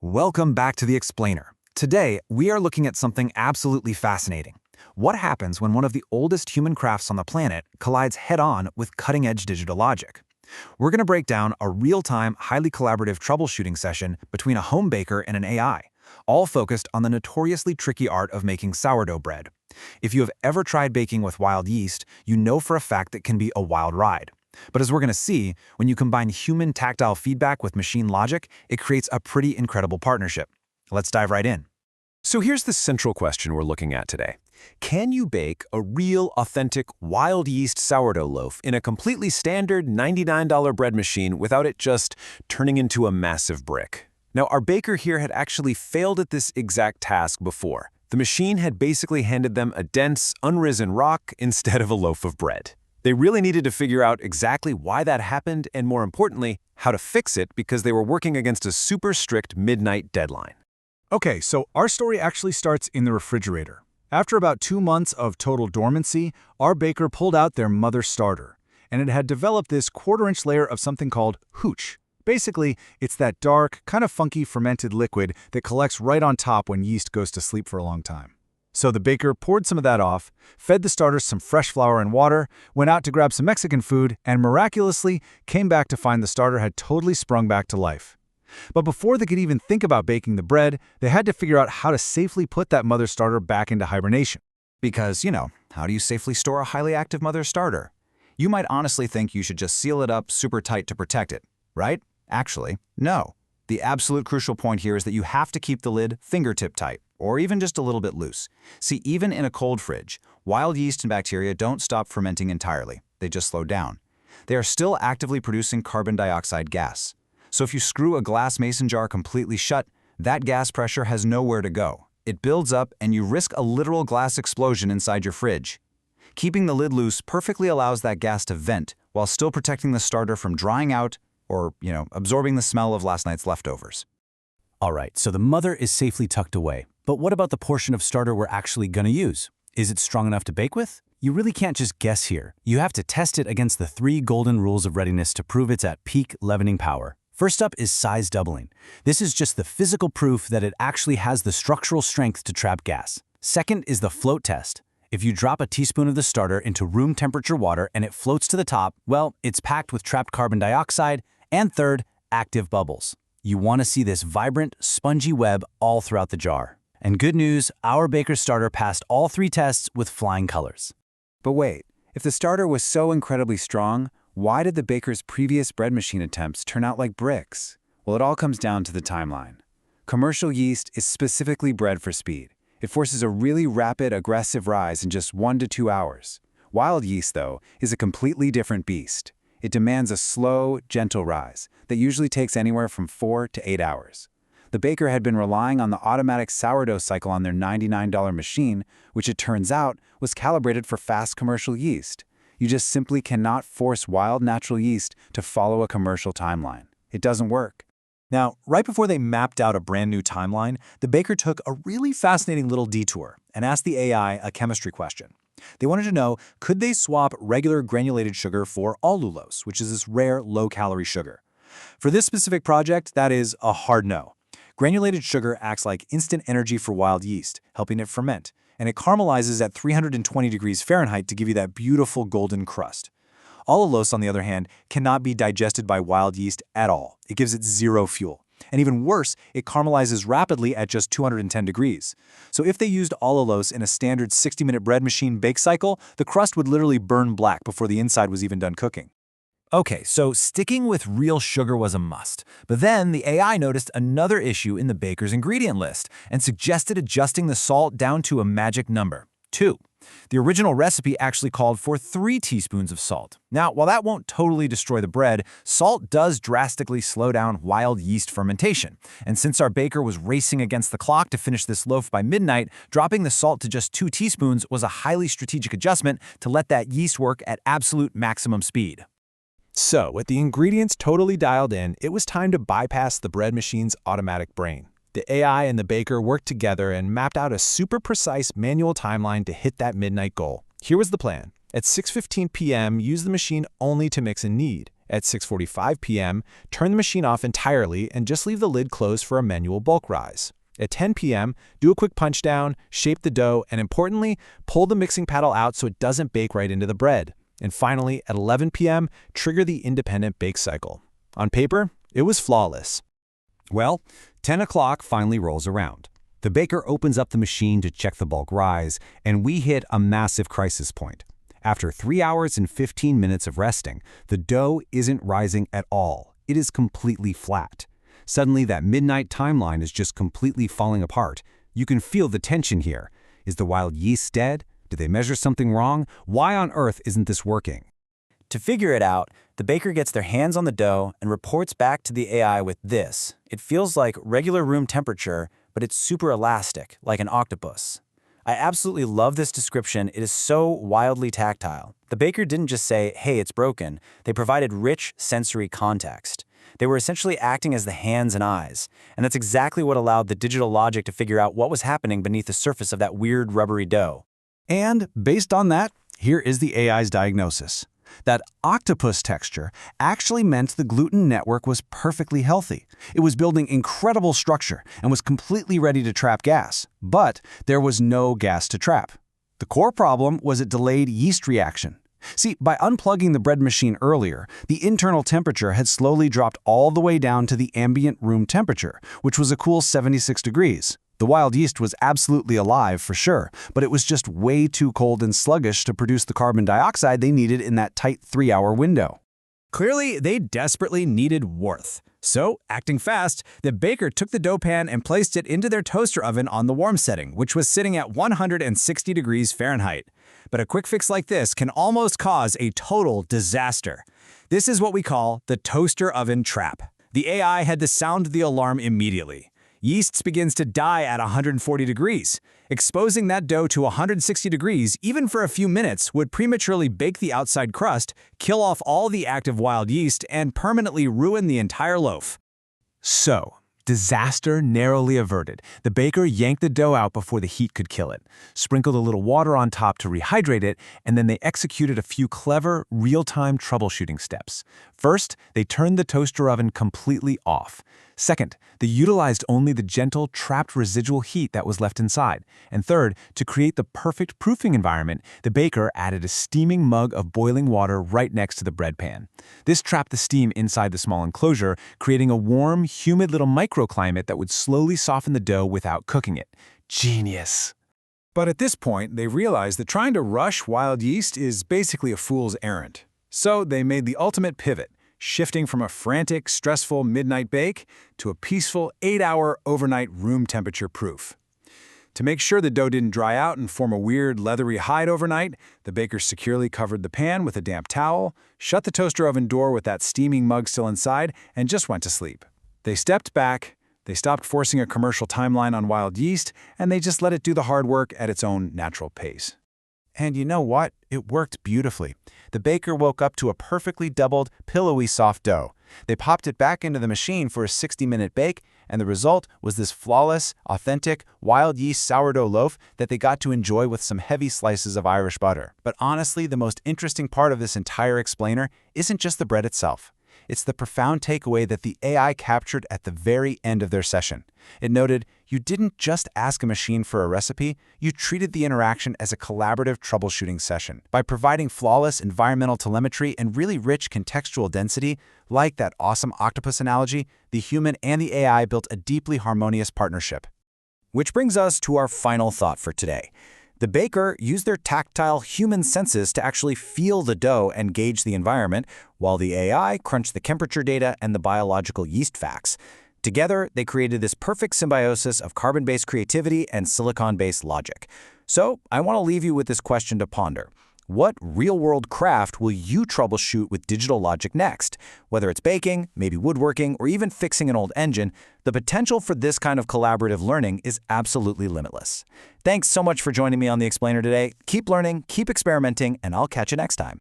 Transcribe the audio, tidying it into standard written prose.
Welcome back to The Explainer. Today, we are looking at something absolutely fascinating. What happens when one of the oldest human crafts on the planet collides head-on with cutting-edge digital logic? We're going to break down a real-time, highly collaborative troubleshooting session between a home baker and an AI, all focused on the notoriously tricky art of making sourdough bread. If you have ever tried baking with wild yeast, you know for a fact that can be a wild ride. But as we're going to see, when you combine human tactile feedback with machine logic, it creates a pretty incredible partnership. Let's dive right in. So here's the central question we're looking at today. Can you bake a real, authentic, wild yeast sourdough loaf in a completely standard $99 bread machine without it just turning into a massive brick? Now, our baker here had actually failed at this exact task before. The machine had basically handed them a dense, unrisen rock instead of a loaf of bread. They really needed to figure out exactly why that happened and, more importantly, how to fix it because they were working against a super strict midnight deadline. Okay, so our story actually starts in the refrigerator. After about 2 months of total dormancy, our baker pulled out their mother starter, and it had developed this quarter-inch layer of something called hooch. Basically, it's that dark, kind of funky fermented liquid that collects right on top when yeast goes to sleep for a long time. So the baker poured some of that off, fed the starters some fresh flour and water, went out to grab some Mexican food, and miraculously came back to find the starter had totally sprung back to life. But before they could even think about baking the bread, they had to figure out how to safely put that mother starter back into hibernation. Because, how do you safely store a highly active mother starter? You might honestly think you should just seal it up super tight to protect it, right? Actually, no. The absolute crucial point here is that you have to keep the lid fingertip tight, or even just a little bit loose. See, even in a cold fridge, wild yeast and bacteria don't stop fermenting entirely. They just slow down. They are still actively producing carbon dioxide gas. So if you screw a glass mason jar completely shut, that gas pressure has nowhere to go. It builds up and you risk a literal glass explosion inside your fridge. Keeping the lid loose perfectly allows that gas to vent while still protecting the starter from drying out or, absorbing the smell of last night's leftovers. All right, so the mother is safely tucked away. But what about the portion of starter we're actually going to use? Is it strong enough to bake with? You really can't just guess here. You have to test it against the 3 golden rules of readiness to prove it's at peak leavening power. First up is size doubling. This is just the physical proof that it actually has the structural strength to trap gas. Second is the float test. If you drop a teaspoon of the starter into room temperature water and it floats to the top, well, it's packed with trapped carbon dioxide. And third, active bubbles. You want to see this vibrant, spongy web all throughout the jar. And good news, our baker's starter passed all 3 tests with flying colors. But wait, if the starter was so incredibly strong, why did the baker's previous bread machine attempts turn out like bricks? Well, it all comes down to the timeline. Commercial yeast is specifically bred for speed. It forces a really rapid, aggressive rise in just 1 to 2 hours. Wild yeast, though, is a completely different beast. It demands a slow, gentle rise that usually takes anywhere from 4 to 8 hours. The baker had been relying on the automatic sourdough cycle on their $99 machine, which it turns out was calibrated for fast commercial yeast. You just simply cannot force wild natural yeast to follow a commercial timeline. It doesn't work. Now, right before they mapped out a brand new timeline, the baker took a really fascinating little detour and asked the AI a chemistry question. They wanted to know, could they swap regular granulated sugar for allulose, which is this rare low-calorie sugar? For this specific project, that is a hard no. Granulated sugar acts like instant energy for wild yeast, helping it ferment, and it caramelizes at 320 degrees Fahrenheit to give you that beautiful golden crust. Allulose, on the other hand, cannot be digested by wild yeast at all. It gives it zero fuel. And even worse, it caramelizes rapidly at just 210 degrees. So if they used allulose in a standard 60-minute bread machine bake cycle, the crust would literally burn black before the inside was even done cooking. Okay, so sticking with real sugar was a must. But then the AI noticed another issue in the baker's ingredient list and suggested adjusting the salt down to a magic number, 2. The original recipe actually called for 3 teaspoons of salt. Now, while that won't totally destroy the bread, salt does drastically slow down wild yeast fermentation. And since our baker was racing against the clock to finish this loaf by midnight, dropping the salt to just 2 teaspoons was a highly strategic adjustment to let that yeast work at absolute maximum speed. So, with the ingredients totally dialed in, it was time to bypass the bread machine's automatic brain. The AI and the baker worked together and mapped out a super precise manual timeline to hit that midnight goal. Here was the plan. At 6:15 p.m., use the machine only to mix and knead. At 6:45 p.m., turn the machine off entirely and just leave the lid closed for a manual bulk rise. At 10 p.m., do a quick punch down, shape the dough, and importantly, pull the mixing paddle out so it doesn't bake right into the bread. And finally, at 11 p.m., trigger the independent bake cycle. On paper, it was flawless. Well, 10 o'clock finally rolls around. The baker opens up the machine to check the bulk rise, and we hit a massive crisis point. After 3 hours and 15 minutes of resting, the dough isn't rising at all. It is completely flat. Suddenly, that midnight timeline is just completely falling apart. You can feel the tension here. Is the wild yeast dead? Did they measure something wrong? Why on earth isn't this working? To figure it out, the baker gets their hands on the dough and reports back to the AI with this. It feels like regular room temperature, but it's super elastic, like an octopus. I absolutely love this description. It is so wildly tactile. The baker didn't just say, hey, it's broken. They provided rich sensory context. They were essentially acting as the hands and eyes, and that's exactly what allowed the digital logic to figure out what was happening beneath the surface of that weird rubbery dough. And based on that, here is the AI's diagnosis. That octopus texture actually meant the gluten network was perfectly healthy. It was building incredible structure and was completely ready to trap gas. But there was no gas to trap. The core problem was a delayed yeast reaction. See, by unplugging the bread machine earlier, the internal temperature had slowly dropped all the way down to the ambient room temperature, which was a cool 76 degrees. The wild yeast was absolutely alive for sure, but it was just way too cold and sluggish to produce the carbon dioxide they needed in that tight 3-hour window. Clearly, they desperately needed warmth. So, acting fast, the baker took the dough pan and placed it into their toaster oven on the warm setting, which was sitting at 160 degrees Fahrenheit. But a quick fix like this can almost cause a total disaster. This is what we call the toaster oven trap. The AI had to sound the alarm immediately. Yeast begins to die at 140 degrees. Exposing that dough to 160 degrees, even for a few minutes, would prematurely bake the outside crust, kill off all the active wild yeast, and permanently ruin the entire loaf. So, disaster narrowly averted. The baker yanked the dough out before the heat could kill it, sprinkled a little water on top to rehydrate it, and then they executed a few clever, real-time troubleshooting steps. First, they turned the toaster oven completely off. Second, they utilized only the gentle, trapped residual heat that was left inside. And third, to create the perfect proofing environment, the baker added a steaming mug of boiling water right next to the bread pan. This trapped the steam inside the small enclosure, creating a warm, humid little microclimate that would slowly soften the dough without cooking it. Genius! But at this point, they realized that trying to rush wild yeast is basically a fool's errand. So they made the ultimate pivot, shifting from a frantic, stressful midnight bake to a peaceful 8-hour overnight room temperature proof. To make sure the dough didn't dry out and form a weird, leathery hide overnight, the baker securely covered the pan with a damp towel, shut the toaster oven door with that steaming mug still inside, and just went to sleep. They stepped back, they stopped forcing a commercial timeline on wild yeast, and they just let it do the hard work at its own natural pace. And you know what? It worked beautifully. The baker woke up to a perfectly doubled, pillowy soft dough. They popped it back into the machine for a 60-minute bake, and the result was this flawless, authentic, wild yeast sourdough loaf that they got to enjoy with some heavy slices of Irish butter. But honestly, the most interesting part of this entire explainer isn't just the bread itself. It's the profound takeaway that the AI captured at the very end of their session. It noted, you didn't just ask a machine for a recipe, you treated the interaction as a collaborative troubleshooting session. By providing flawless environmental telemetry and really rich contextual density, like that awesome octopus analogy, the human and the AI built a deeply harmonious partnership. Which brings us to our final thought for today. The baker used their tactile human senses to actually feel the dough and gauge the environment, while the AI crunched the temperature data and the biological yeast facts. Together, they created this perfect symbiosis of carbon-based creativity and silicon-based logic. So, I want to leave you with this question to ponder. What real-world craft will you troubleshoot with digital logic next? Whether it's baking, maybe woodworking, or even fixing an old engine, the potential for this kind of collaborative learning is absolutely limitless. Thanks so much for joining me on The Explainer today. Keep learning, keep experimenting, and I'll catch you next time.